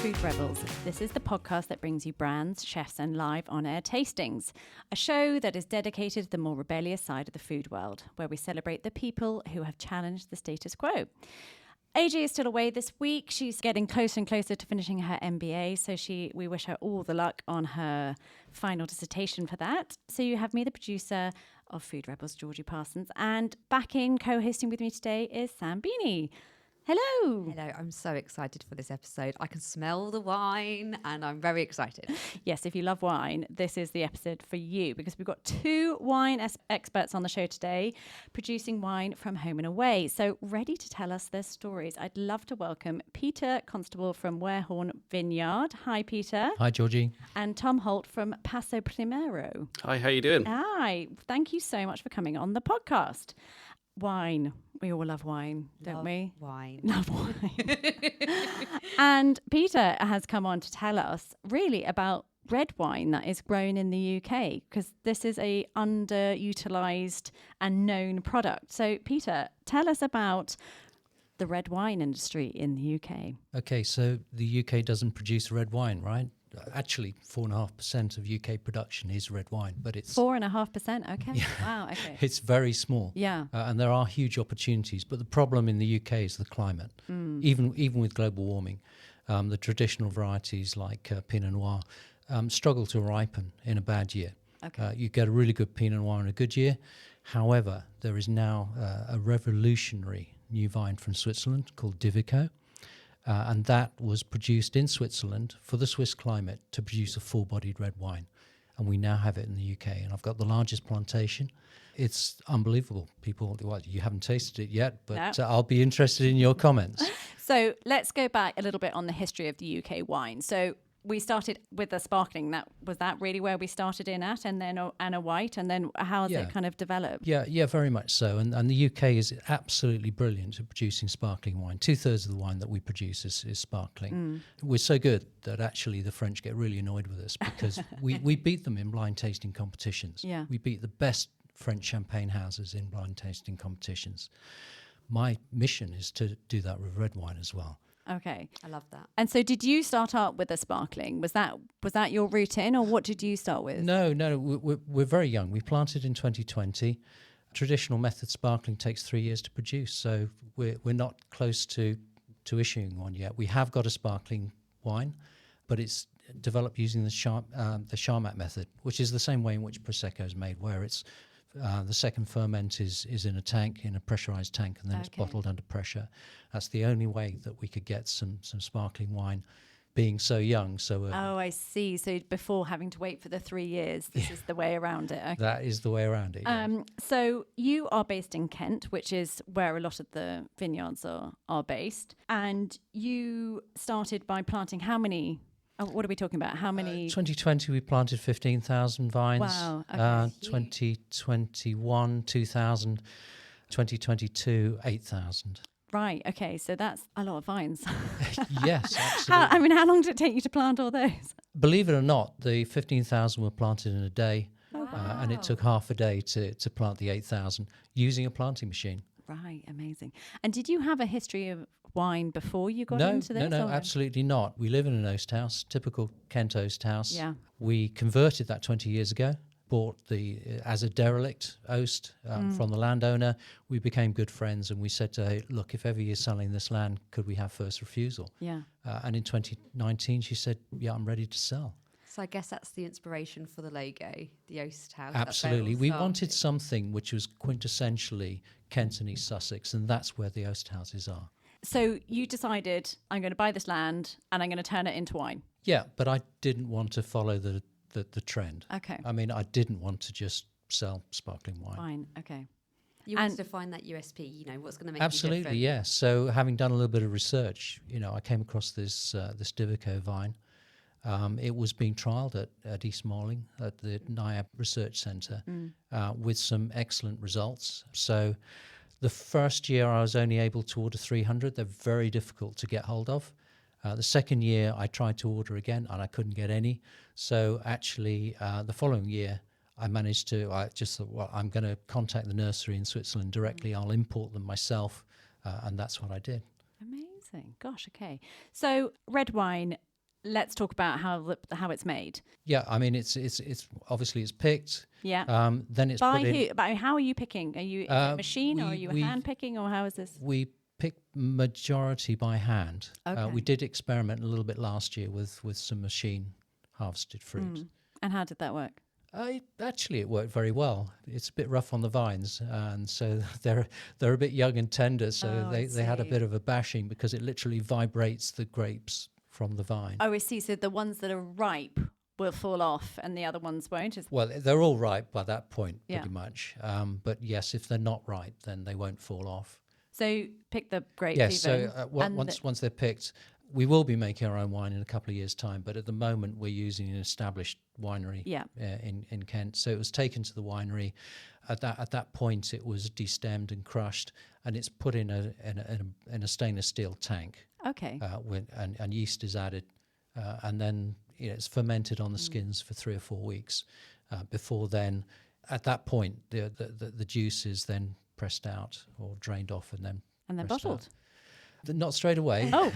Food Rebels. This is the podcast that brings you brands, chefs, and live on-air tastings. A show that is dedicated to the more rebellious side of the food world, where we celebrate the people who have challenged the status quo. AJ is still away this week. She's getting closer and closer to finishing her MBA, so we wish her all the luck on her final dissertation for that. So you have me, the producer of Food Rebels, Georgie Parsons, and back in co-hosting with me today is Sam Beanie. Hello. Hello, I'm so excited for this episode. I can smell the wine and I'm very excited. Yes, if you love wine, this is the episode for you because we've got two wine experts on the show today producing wine from home and away. So ready to tell us their stories. I'd love to welcome Peter Constable from Warehorn Vineyard. Hi, Peter. Hi, Georgie. And Tom Holt from Paso Primero. Hi, how you doing? Hi. Thank you so much for coming on the podcast. Wine. We all love wine, don't we? Wine. Love wine. And Peter has come on to tell us really about red wine that is grown in the UK, because this is a underutilized and known product. So, Peter, tell us about the red wine industry in the UK. Okay, so the UK doesn't produce red wine, right? Actually, 4.5% of UK production is red wine, but it's 4.5%. Okay. Yeah. Wow. Okay. It's very small. Yeah. And there are huge opportunities, but the problem in the UK is the climate. Even with global warming, the traditional varieties like Pinot Noir struggle to ripen in a bad year. Okay. You get a really good Pinot Noir in a good year. However, there is now a revolutionary new vine from Switzerland called Divico. And that was produced in Switzerland for the Swiss climate to produce a full-bodied red wine. And we now have it in the UK. And I've got the largest plantation. It's unbelievable. People, well, you haven't tasted it yet, but No. I'll be interested in your comments. So let's go back a little bit on the history of the UK wine. So we started with a sparkling. Was that really where we started in at, and then a white, and then how has it kind of developed? Yeah, very much so. And the UK is absolutely brilliant at producing sparkling wine. 2/3 of the wine that we produce is sparkling. We're so good that actually the French get really annoyed with us because we beat them in blind tasting competitions. Yeah. We beat the best French champagne houses in blind tasting competitions. My mission is to do that with red wine as well. Okay. I love that. And so did you start out with a sparkling? Was that your route in, or what did you start with? No, we're very young. We planted in 2020. Traditional method sparkling takes 3 years to produce, so we're not close to issuing one yet. We have got a sparkling wine, but it's developed using the Charmat method, which is the same way in which Prosecco is made, where it's the second ferment is in a tank, in a pressurized tank, and then it's bottled under pressure. That's the only way that we could get some sparkling wine, being so young, so early. Oh, I see. So before having to wait for the 3 years, this is the way around it. Okay. That is the way around it. Yeah. So you are based in Kent, which is where a lot of the vineyards are based. And you started by planting how many? What are we talking about? How many? 2020, we planted 15,000 vines. Wow. Okay. 2021, 2,000. 2022, 8,000. Right. Okay. So that's a lot of vines. Yes, absolutely. How long did it take you to plant all those? Believe it or not, the 15,000 were planted in a day. Wow. And it took half a day to plant the 8,000 using a planting machine. Right. Amazing. And did you have a history of wine before you got into this? No, absolutely not. We live in an oast house, typical Kent oast house. Yeah. We converted that 20 years ago, bought as a derelict oast from the landowner. We became good friends and we said to her, look, if ever you're selling this land, could we have first refusal? Yeah. And in 2019, she said, yeah, I'm ready to sell. So I guess that's the inspiration for the logo, the Oast House. Absolutely. We wanted something which was quintessentially Kent and East Sussex, and that's where the oast houses are. So you decided, I'm going to buy this land and I'm going to turn it into wine. Yeah, but I didn't want to follow the trend. Okay. I mean, I didn't want to just sell sparkling wine. Fine. Okay. You wanted to find that USP, what's going to make you Absolutely, different. yeah. So having done a little bit of research, I came across this Divico vine. It was being trialled at East Malling at the NIAB Research Centre with some excellent results. So the first year I was only able to order 300. They're very difficult to get hold of. The second year I tried to order again and I couldn't get any. So actually the following year I just thought, well, I'm going to contact the nursery in Switzerland directly. I'll import them myself. And that's what I did. Amazing. Gosh, okay. So red wine, let's talk about how it's made. Yeah, I mean it's obviously it's picked. Yeah. Then it's By put in. who? By how are you picking? Are you a machine, or are you hand picking, or how is this? We pick majority by hand. Okay. We did experiment a little bit last year with some machine harvested fruit. And how did that work? Actually, it worked very well. It's a bit rough on the vines, and so they're a bit young and tender. So they had a bit of a bashing because it literally vibrates the grapes from the vine. Oh, I see. So the ones that are ripe will fall off, and the other ones won't. Well, they're all ripe by that point, Yeah. pretty much. But yes, if they're not ripe, then they won't fall off. So pick the grapes. Yes. even, So and once they're picked, we will be making our own wine in a couple of years' time. But at the moment, we're using an established winery in Kent. So it was taken to the winery. At that point, it was destemmed and crushed, and it's put in a stainless steel tank. Okay. And yeast is added, and then it's fermented on the skins for 3 or 4 weeks. Before then, at that point, the juice is then pressed out or drained off, and then bottled. Not straight away. Oh,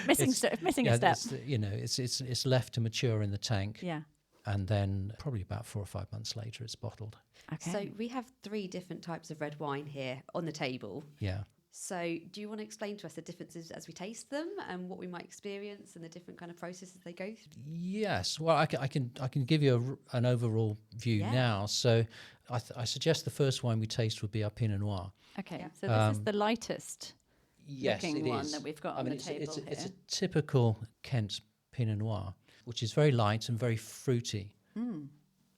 missing a step. It's left to mature in the tank. Yeah. And then probably about 4 or 5 months later, it's bottled. Okay. So we have 3 different types of red wine here on the table. Yeah. So do you want to explain to us the differences as we taste them and what we might experience and the different kind of processes they go through? Yes. Well, I can give you an overall view now. So I suggest the first wine we taste would be our Pinot Noir. Okay. So this is the lightest looking one is. that we've got on the table here. It's a typical Kent Pinot Noir, which is very light and very fruity.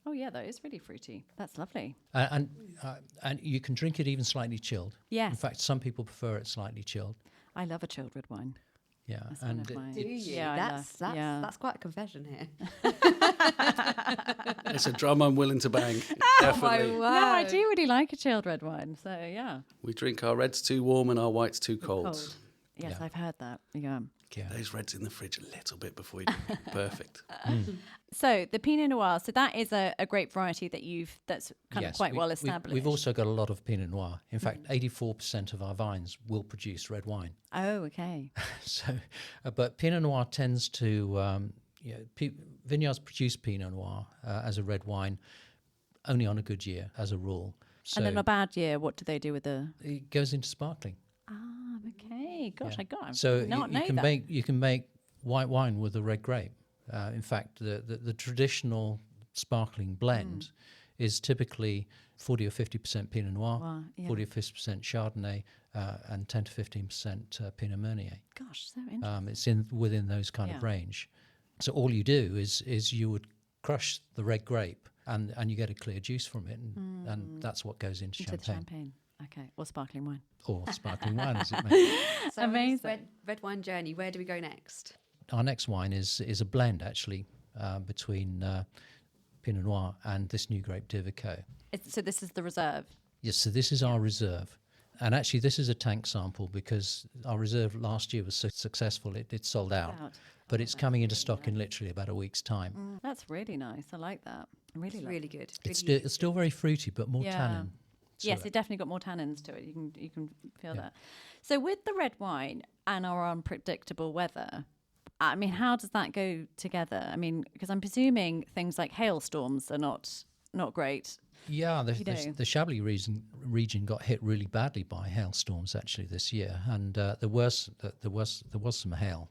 Oh yeah, that is really fruity. That's lovely. And you can drink it even slightly chilled. Yes. In fact, some people prefer it slightly chilled. I love a chilled red wine. Yeah. That's one of my- Do you? Yeah, That's quite a confession here. It's a drum I'm willing to bang. Definitely. No, I do really like a chilled red wine. So yeah. We drink our reds too warm and our whites too cold. Cold. Yes, Yeah. I've heard that. Yeah. Yeah. Those reds in the fridge a little bit before you drink. Perfect. So the Pinot Noir. So that is a grape variety that's kind of Yes, quite we- well we- established. We've also got a lot of Pinot Noir. In fact, 84% of our vines will produce red wine. Oh, okay. So, but Pinot Noir tends to, vineyards produce Pinot Noir as a red wine only on a good year, as a rule. So And then a bad year, what do they do with the? it goes into sparkling. Ah, okay. Gosh, Yeah. I got. So not you know can that. make white wine with a red grape. In fact, the traditional sparkling blend is typically 40 or 50% Pinot Noir, Wow, yeah. 40 or 50% Chardonnay, and 10 to 15% Pinot Meunier. Gosh, so interesting. It's within those kind of Yeah. range. So all you do is you would crush the red grape and you get a clear juice from it, and that's what goes into Into the champagne champagne. Okay, or sparkling wine. or sparkling wine, as it may. So on this Amazing. red wine journey, where do we go next? Our next wine is a blend actually between Pinot Noir and this new grape Divico. So this is the reserve. Yes, so this is our reserve. And actually, this is a tank sample because our reserve last year was so successful, it sold out. But it's coming into stock in literally about a week's time. That's really nice. I like that. I really It's like really good. It's still very fruity, but more Yeah. tannin. to Yes, it. it definitely got more tannins to it. You can feel that. So with the red wine and our unpredictable weather, I mean, how does that go together? I mean, because I'm presuming things like hailstorms are not great. Yeah, you know. the Chablis region got hit really badly by hailstorms actually this year, and there was some hail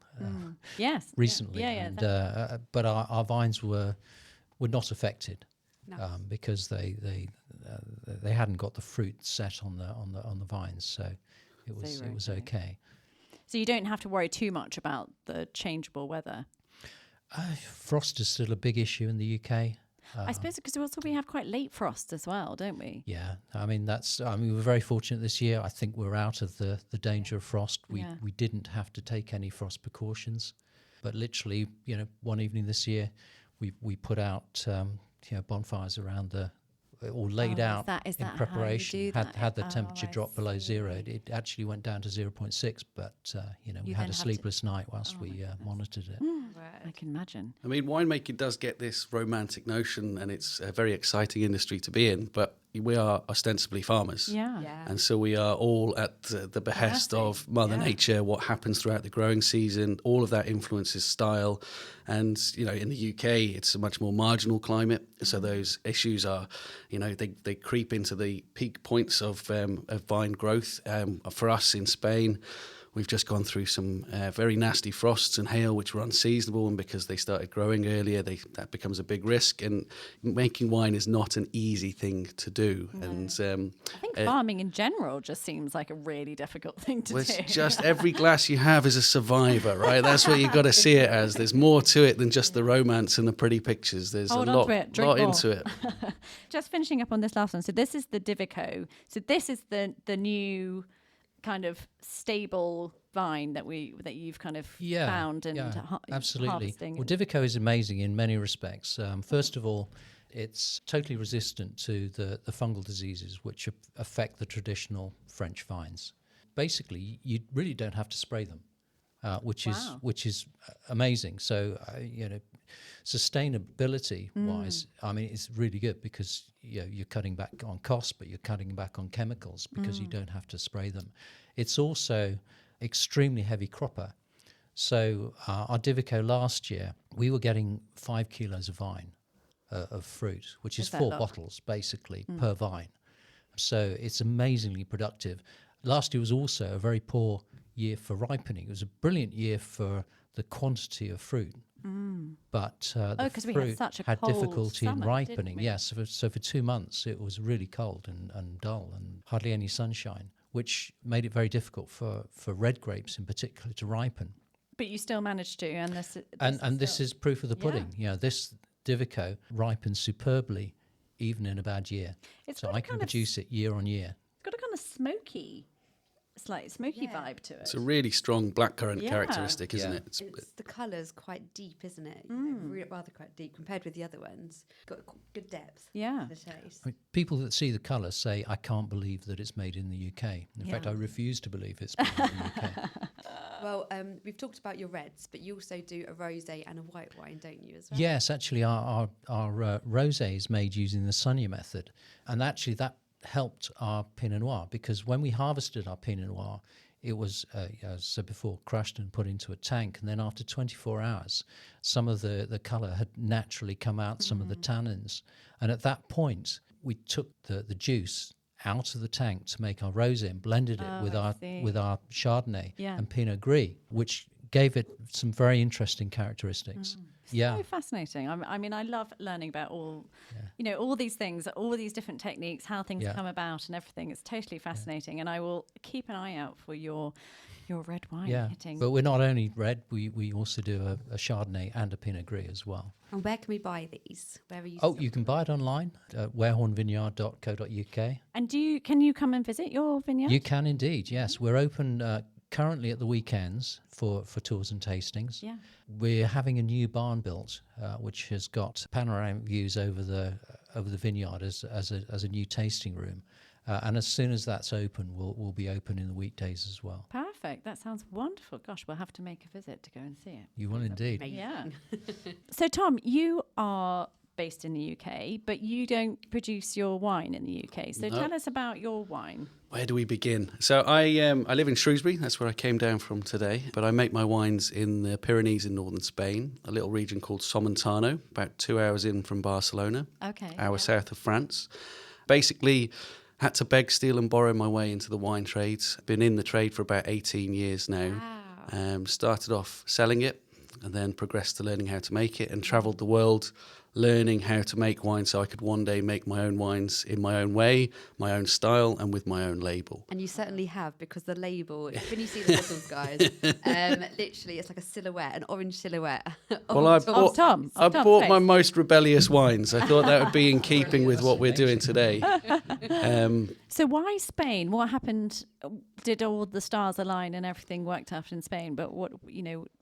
Yes. recently, Yeah. and but our vines were not affected Nice. because they hadn't got the fruit set on the vines, so it was okay. So you don't have to worry too much about the changeable weather. Frost is still a big issue in the UK. I suppose because also we have quite late frost as well, don't we? Yeah, I mean we were very fortunate this year. I think we're out of the danger of frost. We didn't have to take any frost precautions, but literally, one evening this year, we put out bonfires around or laid out is in that preparation. how you do that? Had the Oh, temperature I dropped below zero, see. it actually went down to 0.6. But we You had then a have to- sleepless night whilst we monitored it. I can imagine. I mean, winemaking does get this romantic notion, and it's a very exciting industry to be in, but we are ostensibly farmers. Yeah. And so we are all at the behest of Mother Nature, what happens throughout the growing season, all of that influences style. And, you know, in the UK, it's a much more marginal climate. So those issues are, you know, they creep into the peak points of vine growth. For us in Spain, we've just gone through some very nasty frosts and hail, which were unseasonable, and because they started growing earlier, that becomes a big risk. And making wine is not an easy thing to do. No. And I think farming in general just seems like a really difficult thing to do. It's just every glass you have is a survivor, right? That's what you've got to see it as. There's more to it than just the romance and the pretty pictures. There's a lot into it. Just finishing up on this last one. So this is the Divico. So this is the new kind of stable vine that you've kind of found and absolutely. Harvesting. Well, Divico is amazing in many respects. First of all, it's totally resistant to the fungal diseases which affect the traditional French vines. Basically, you really don't have to spray them, which is amazing. So sustainability wise, I mean, it's really good because you're cutting back on costs, but you're cutting back on chemicals because you don't have to spray them. It's also extremely heavy cropper. So our Divico last year, we were getting 5 kilos of vine of fruit, which is 4 bottles basically per vine. So it's amazingly productive. Last year was also a very poor year for ripening. It was a brilliant year for the quantity of fruit. But the fruit had difficulty in ripening. Yes, so for 2 months it was really cold and dull and hardly any sunshine, which made it very difficult for red grapes in particular to ripen. But you still managed to, and this is proof of the pudding. Yeah, this Divico ripens superbly, even in a bad year. So I can produce it year on year. It's got a kind of smoky vibe to it. It's a really strong blackcurrant characteristic, isn't it? It's the colour's quite deep, isn't it? Rather quite deep compared with the other ones. Got good depth. Yeah. The taste. I mean, people that see the colour say, I can't believe that it's made in the UK. In fact, I refuse to believe it's made in the UK. Well, we've talked about your reds, but you also do a rosé and a white wine, don't you, as well? Yes, actually, our rosé is made using the Sonia method. And actually, that helped our Pinot Noir, because when we harvested our Pinot Noir, it was, as I said before, crushed and put into a tank. And then after 24 hours, some of the colour had naturally come out, some of the tannins. And at that point, we took the juice out of the tank to make our rosé and blended it with our Chardonnay and Pinot Gris, which gave it some very interesting characteristics. So fascinating. I mean, I love learning about all these things, all these different techniques, how things come about and everything. It's totally fascinating. And I will keep an eye out for your red wine hitting. But we're not only red, we also do a Chardonnay and a Pinot Gris as well. And where can we buy these? Where are you? You can buy it online at warehornvineyard.co.uk. And can you come and visit your vineyard? You can indeed, yes. We're open currently at the weekends for tours and tastings. Yeah. We're having a new barn built, which has got panoramic views over the vineyard as a new tasting room. And as soon as that's open, we'll be open in the weekdays as well. Perfect. That sounds wonderful. Gosh, we'll have to make a visit to go and see it. You will indeed. Yeah. So, Tom, you are based in the UK, but you don't produce your wine in the UK. So tell us about your wine. Where do we begin? So I live in Shrewsbury. That's where I came down from today. But I make my wines in the Pyrenees in northern Spain, a little region called Somontano, about 2 hours in from Barcelona, south of France. Basically, had to beg, steal and borrow my way into the wine trades. Been in the trade for about 18 years now. Wow. Started off selling it and then progressed to learning how to make it and travelled the world learning how to make wine so I could one day make my own wines in my own way, my own style and with my own label. And you certainly have, because the label, when you see the bottles, guys, literally it's like a silhouette, an orange silhouette. Well, I bought my most rebellious wines. I thought that would be in keeping with what we're doing today. So why Spain? What happened? Did all the stars align and everything worked out in Spain? But what,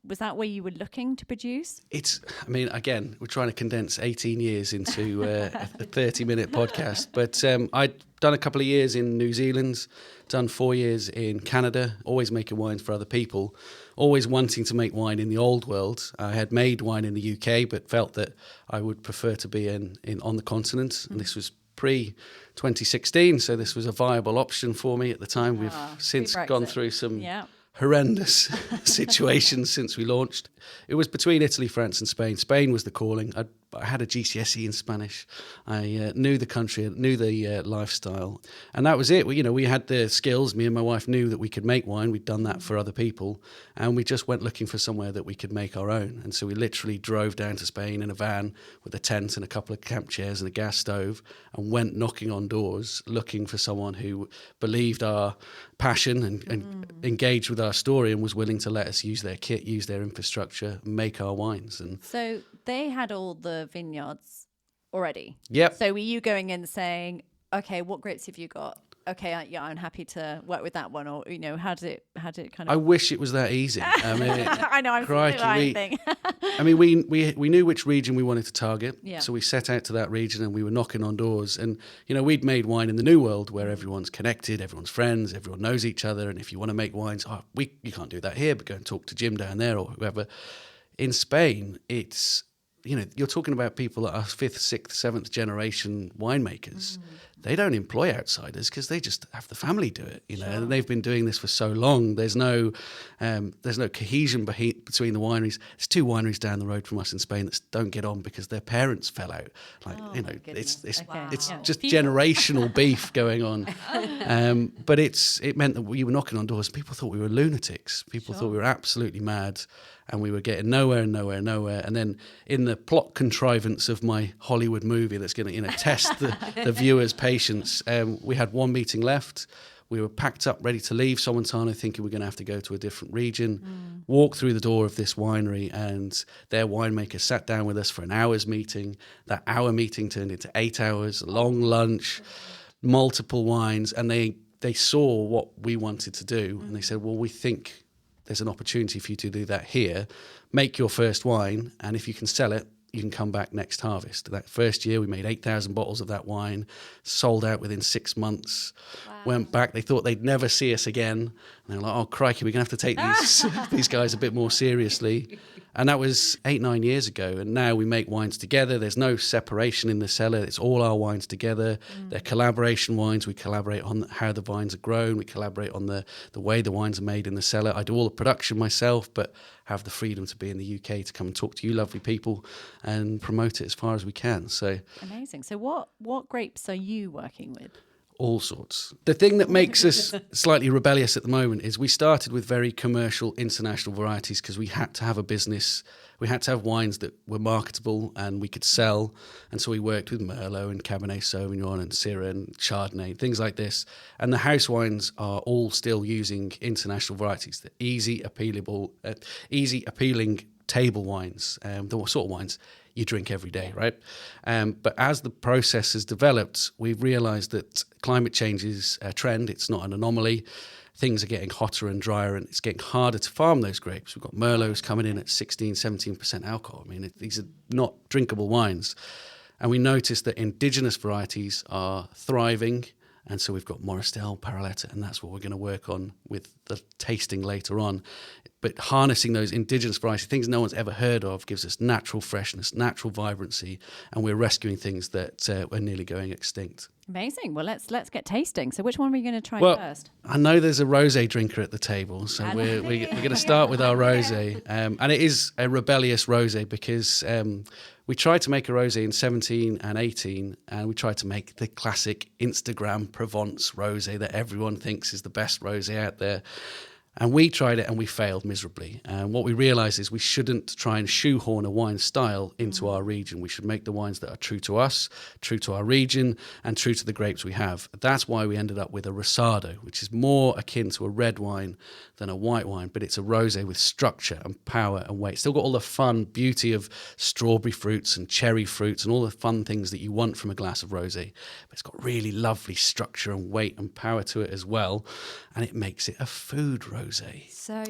was that where you were looking to produce? Again, we're trying to condense 18 years into a 30-minute podcast. But I'd done a couple of years in New Zealand, done 4 years in Canada, always making wines for other people, always wanting to make wine in the old world. I had made wine in the UK, but felt that I would prefer to be on the continent. And this was pre-2016, so this was a viable option for me at the time. We've since gone through some horrendous situations since we launched. It was between Italy, France and Spain. Spain was the calling. I had a GCSE in Spanish. I knew the country, knew the lifestyle. And that was it. We had the skills. Me and my wife knew that we could make wine. We'd done that for other people. And we just went looking for somewhere that we could make our own. And so we literally drove down to Spain in a van with a tent and a couple of camp chairs and a gas stove and went knocking on doors looking for someone who believed our passion and engaged with our story and was willing to let us use their kit, use their infrastructure, make our wines. And so they had all the vineyards already. Yep. So were you going in saying, okay, what grapes have you got? Okay, I'm happy to work with that one. Or, how did it kind of... I wish it was that easy. I know, I'm crikey, we knew which region we wanted to target. Yeah. So we set out to that region and we were knocking on doors. And, we'd made wine in the new world where everyone's connected, everyone's friends, everyone knows each other. And if you want to make wines, you can't do that here, but go and talk to Jim down there or whoever. In Spain, it's... you're talking about people that are 5th, 6th, 7th generation winemakers. They don't employ outsiders because they just have the family do it, and they've been doing this for so long. There's no cohesion between the wineries. There's 2 wineries down the road from us in Spain that don't get on because their parents fell out. It's just generational beef going on. But it meant that we were knocking on doors. People thought we were lunatics. People thought we were absolutely mad. And we were getting nowhere. And then in the plot contrivance of my Hollywood movie that's going to test the viewer's patience, we had 1 meeting left. We were packed up, ready to leave Somontano, thinking we're going to have to go to a different region, walk through the door of this winery, and their winemaker sat down with us for an hour's meeting. That hour meeting turned into 8 hours, a long lunch, multiple wines, and they saw what we wanted to do. And they said, well, we think there's an opportunity for you to do that here. Make your first wine, and if you can sell it, you can come back next harvest. That first year, we made 8,000 bottles of that wine, sold out within 6 months. Wow. Went back. They thought they'd never see us again. And they were like, oh, crikey, we're going to have to take these guys a bit more seriously. And that was 8-9 years ago. And now we make wines together. There's no separation in the cellar. It's all our wines together. They're collaboration wines. We collaborate on how the vines are grown. We collaborate on the way the wines are made in the cellar. I do all the production myself, but have the freedom to be in the UK to come and talk to you lovely people and promote it as far as we can. So amazing. So what grapes are you working with? All sorts. The thing that makes us slightly rebellious at the moment is we started with very commercial international varieties because we had to have a business. We had to have wines that were marketable and we could sell. And so we worked with Merlot and Cabernet Sauvignon and Syrah and Chardonnay, things like this. And the house wines are all still using international varieties, the easy appealing table wines, the sort of wines you drink every day, right? But as the process has developed, we've realized that climate change is a trend. It's not an anomaly. Things are getting hotter and drier, and it's getting harder to farm those grapes. We've got Merlots coming in at 16, 17% alcohol. I mean, these are not drinkable wines. And we noticed that indigenous varieties are thriving. And so we've got Moristel, Paraletta, and that's what we're going to work on with the tasting later on. But harnessing those indigenous varieties, things no one's ever heard of, gives us natural freshness, natural vibrancy, and we're rescuing things that are nearly going extinct. Amazing. Well, let's get tasting. So which one are we going to try first? I know there's a rosé drinker at the table, so we're going to start with our rosé. And it is a rebellious rosé because we tried to make a rosé in 17 and 18, and we tried to make the classic Instagram Provence rosé that everyone thinks is the best rosé out there. And we tried it and we failed miserably. And what we realized is we shouldn't try and shoehorn a wine style into our region. We should make the wines that are true to us, true to our region, and true to the grapes we have. That's why we ended up with a Rosado, which is more akin to a red wine than a white wine, but it's a rosé with structure and power and weight. Still got all the fun beauty of strawberry fruits and cherry fruits and all the fun things that you want from a glass of rosé. But it's got really lovely structure and weight and power to it as well. And it makes it a food rosé. So,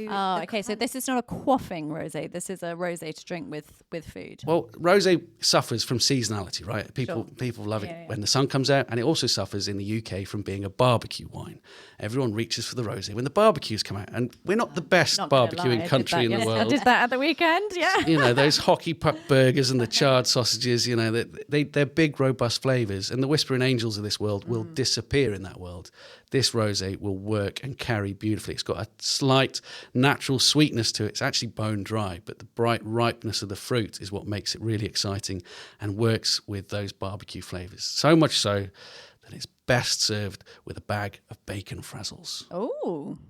So this is not a quaffing rosé. This is a rosé to drink with food. Well, rosé suffers from seasonality, right? People love it when the sun comes out, and it also suffers in the UK from being a barbecue wine. Everyone reaches for the rosé when the barbecues come out, and we're not the best barbecuing country in the world. I did that at the weekend. Yeah, you know, those hockey puck burgers and the charred sausages. You know, they're big, robust flavors, and the whispering angels of this world will disappear in that world. This rosé will work and carry beautifully. It's got a slight natural sweetness to it. It's actually bone dry, but the bright ripeness of the fruit is what makes it really exciting and works with those barbecue flavors. So much so that it's best served with a bag of bacon frazzles.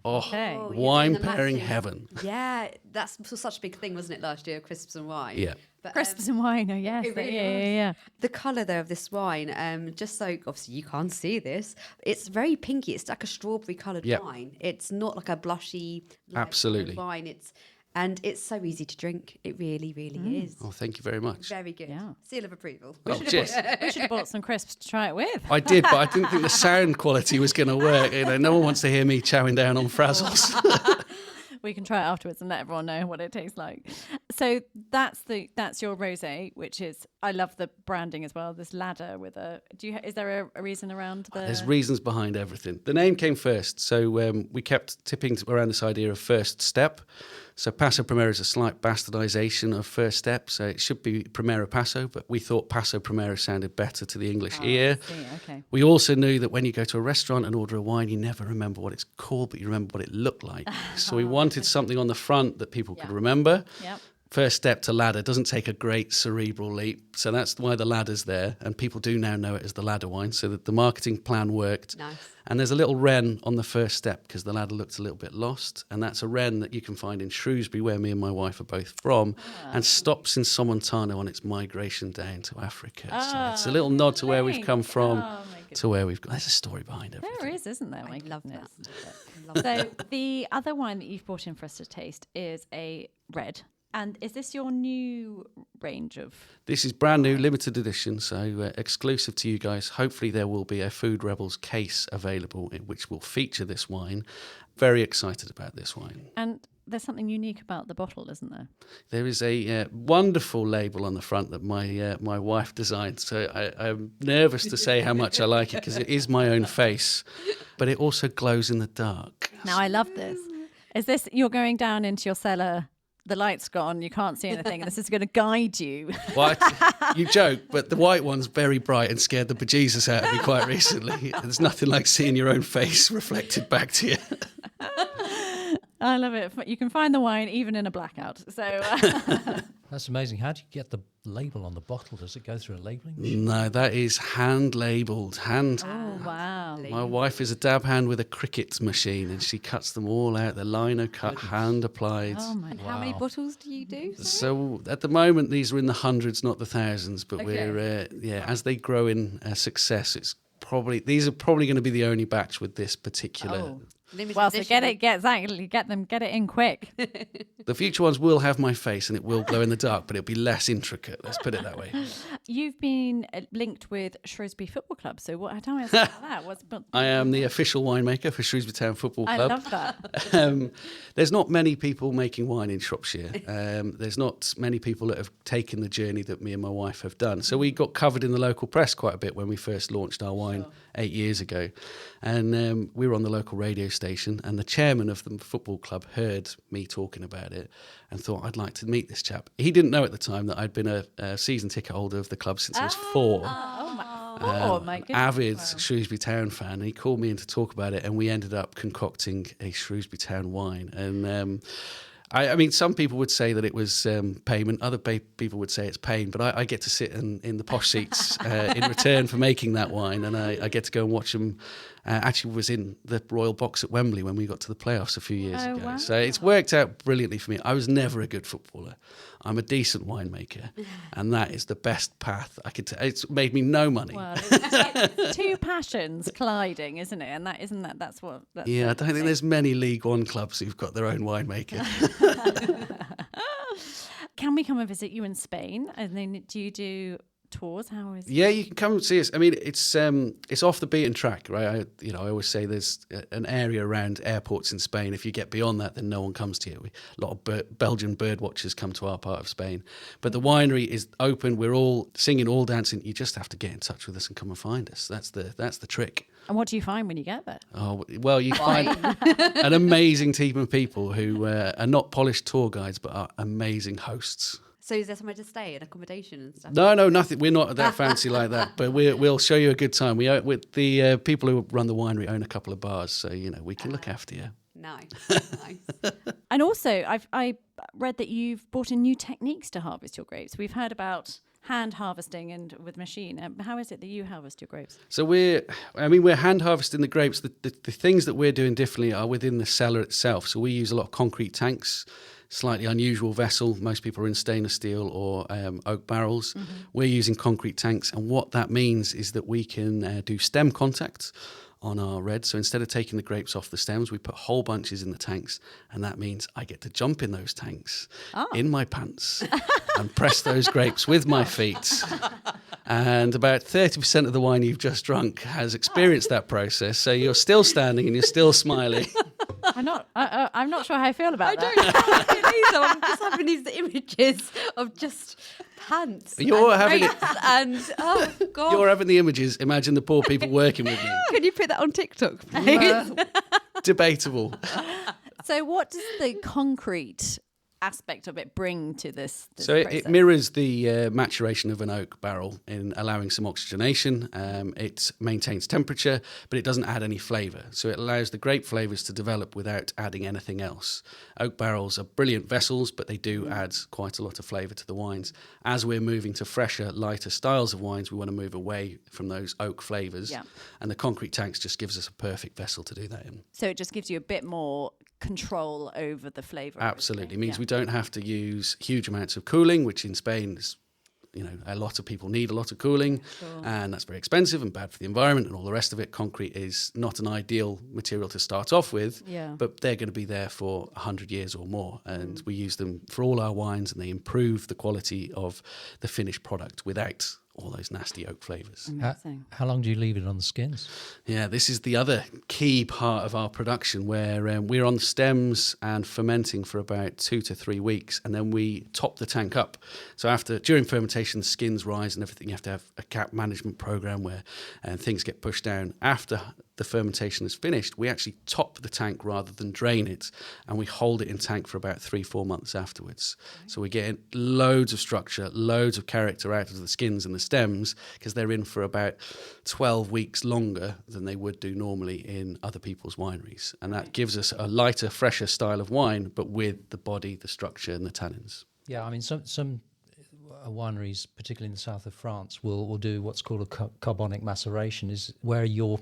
Okay. Wine pairing heaven. Yeah, that's such a big thing, wasn't it, last year, crisps and wine? Yeah. But, Crisps and wine, yes. It really yeah. The colour, though, of this wine, just so obviously you can't see this, it's very pinky. It's like a strawberry coloured wine. It's not like a blushy Absolutely. wine. And it's so easy to drink. It really, really is. Oh, thank you very much. Very good. Yeah. Seal of approval. Oh, cheers. We should have bought some crisps to try it with. I did, but I didn't think the sound quality was going to work. You know, no one wants to hear me chowing down on frazzles. We can try it afterwards and let everyone know what it tastes like. So that's your rosé, which is, I love the branding as well. This ladder with is there a reason around the? There's reasons behind everything. The name came first, so we kept tipping around this idea of first step. So Paso Primero is a slight bastardization of first step. So it should be Primero Paso, but we thought Paso Primero sounded better to the English ear. I see, okay. We also knew that when you go to a restaurant and order a wine, you never remember what it's called, but you remember what it looked like. So we wanted something on the front that people could remember. Yep. First step to ladder doesn't take a great cerebral leap. So that's why the ladder's there. And people do now know it as the ladder wine. So that the marketing plan worked. Nice. And there's a little wren on the first step because the ladder looked a little bit lost. And that's a wren that you can find in Shrewsbury, where me and my wife are both from, and stops in Somontano on its migration down to Africa. So it's a little nod to where we've come from, to where we've gone. There's a story behind everything. There is, isn't there? I love goodness. that. So the other wine that you've brought in for us to taste is a red. And is this your new range of? This is brand new, limited edition, so exclusive to you guys. Hopefully there will be a Food Rebels case available which will feature this wine. Very excited about this wine. And there's something unique about the bottle, isn't there? There is a wonderful label on the front that my wife designed. So I'm nervous to say how much I like it because it is my own face, but it also glows in the dark. Now, I love this. Is this, you're going down into your cellar, the light's gone, you can't see anything, and this is going to guide you? Well, you joke, but the white one's very bright and scared the bejesus out of me quite recently. There's nothing like seeing your own face reflected back to you. I love it. You can find the wine even in a blackout. So That's amazing. How do you get the label on the bottle? Does it go through a labelling machine? No, that is hand labelled. Oh, wow. My wife is a dab hand with a Cricut machine, and she cuts them all out. The lino cut, hand applied. Oh, my And how many bottles do you do? So at the moment, these are in the hundreds, not the thousands. But we're as they grow in success, these are probably going to be the only batch with this particular. Well, so get it in quick. The future ones will have my face and it will glow in the dark, but it'll be less intricate. Let's put it that way. You've been linked with Shrewsbury Football Club. So tell me about that. I am the official winemaker for Shrewsbury Town Football Club. I love that. There's not many people making wine in Shropshire. There's not many people that have taken the journey that me and my wife have done. So we got covered in the local press quite a bit when we first launched our wine 8 years ago. And we were on the local radio station, and the chairman of the football club heard me talking about it and thought, I'd like to meet this chap. He didn't know at the time that I'd been a season ticket holder of the club since I was 4. My goodness. Avid Shrewsbury Town fan. And he called me in to talk about it, and we ended up concocting a Shrewsbury Town wine. And I mean, some people would say that it was payment. Other people would say it's pain. But I get to sit in the posh seats in return for making that wine, and I get to go and watch them actually was in the Royal Box at Wembley when we got to the playoffs a few years ago. Wow. So it's worked out brilliantly for me. I was never a good footballer. I'm a decent winemaker, and that is the best path I could take. It's made me no money. Well, it's two passions colliding, isn't it? And that's what. That's I don't think there's many League One clubs who've got their own winemaker. Can we come and visit you in Spain? And then do you do tours? How is? Yeah, you can come and see us. I mean, it's off the beaten track, right? I always say there's an area around airports in Spain. If you get beyond that, then no one comes to you. A lot of Belgian bird watchers come to our part of Spain. But the winery is open. We're all singing, all dancing. You just have to get in touch with us and come and find us. That's the trick. And what do you find when you get there? Oh, well, you find an amazing team of people who are not polished tour guides, but are amazing hosts. So is there somewhere to stay and accommodation and stuff? No, nothing. We're not that fancy like that, but we'll show you a good time. With the people who run the winery own a couple of bars, so we can look after you. Nice. And also, I read that you've brought in new techniques to harvest your grapes. We've heard about hand harvesting and with machine. How is it that you harvest your grapes? So we're hand harvesting the grapes. The things that we're doing differently are within the cellar itself. So we use a lot of concrete tanks. Slightly unusual vessel. Most people are in stainless steel or oak barrels. Mm-hmm. We're using concrete tanks, and what that means is that we can do stem contact on our red. So instead of taking the grapes off the stems, we put whole bunches in the tanks, and that means I get to jump in those tanks in my pants and press those grapes with my feet. And about 30% of the wine you've just drunk has experienced that process. So you're still standing and you're still smiling. I'm not sure how I feel about that. I don't either. I'm just having these images of just pants. You're having it, and oh god, you're having the images. Imagine the poor people working with you. Can you put that on TikTok, please? Debatable. So, what does the concrete aspect of it bring to this so it process? mirrors the maturation of an oak barrel in allowing some oxygenation. It maintains temperature, but it doesn't add any flavour. So it allows the grape flavours to develop without adding anything else. Oak barrels are brilliant vessels, but they do add quite a lot of flavour to the wines. As we're moving to fresher, lighter styles of wines, we want to move away from those oak flavours. Yeah. And the concrete tanks just gives us a perfect vessel to do that in. So it just gives you a bit more control over the flavour. Absolutely. It means we don't have to use huge amounts of cooling, which in Spain is, a lot of people need a lot of cooling, and that's very expensive and bad for the environment and all the rest of it. Concrete is not an ideal material to start off with, but they're going to be there for 100 years or more, and we use them for all our wines, and they improve the quality of the finished product without all those nasty oak flavours. How long do you leave it on the skins? Yeah, this is the other key part of our production where we're on the stems and fermenting for about 2 to 3 weeks, and then we top the tank up. So during fermentation, the skins rise and everything. You have to have a cap management program where things get pushed down. After the fermentation is finished, we actually top the tank rather than drain it, and we hold it in tank for about 3-4 months afterwards. So we're getting loads of structure, loads of character out of the skins and the stems, because they're in for about 12 weeks longer than they would do normally in other people's wineries. And that gives us a lighter, fresher style of wine, but with the body, the structure and the tannins. Yeah, I mean, some wineries, particularly in the south of France, will do what's called a carbonic maceration, is where you're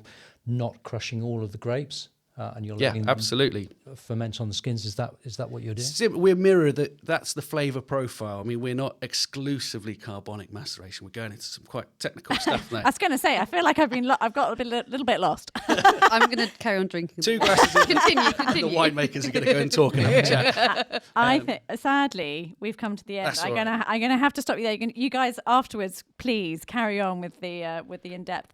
not crushing all of the grapes and you're letting absolutely them ferment on the skins. Is that what you're doing? We're mirror that's the flavour profile. I mean, we're not exclusively carbonic maceration. We're going into some quite technical stuff now. I was going to say, I feel like I've got a little bit lost. I'm going to carry on drinking. 2 glasses. Continue. The winemakers are going to go and talk and have a chat. I think, sadly, we've come to the end. I'm going to have to stop you there. You guys afterwards, please carry on with the in-depth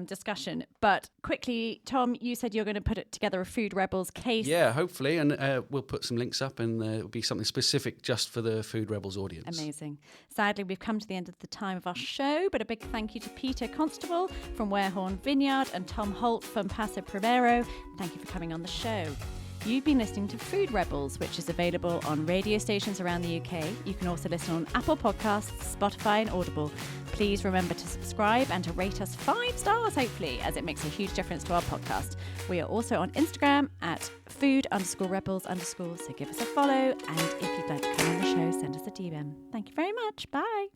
discussion. But quickly, Tom, you said you're going to put together a Food Rebels case. Yeah, hopefully, and we'll put some links up, and it'll be something specific just for the Food Rebels audience. Amazing. Sadly, we've come to the end of the time of our show, but a big thank you to Peter Constable from Warehorn Vineyard and Tom Holt from Paso Primero. Thank you for coming on the show. You've been listening to Food Rebels, which is available on radio stations around the UK. You can also listen on Apple Podcasts, Spotify and Audible. Please remember to subscribe and to rate us 5 stars, hopefully, as it makes a huge difference to our podcast. We are also on Instagram at food_rebels_, so give us a follow. And if you'd like to come on the show, send us a DM. Thank you very much. Bye.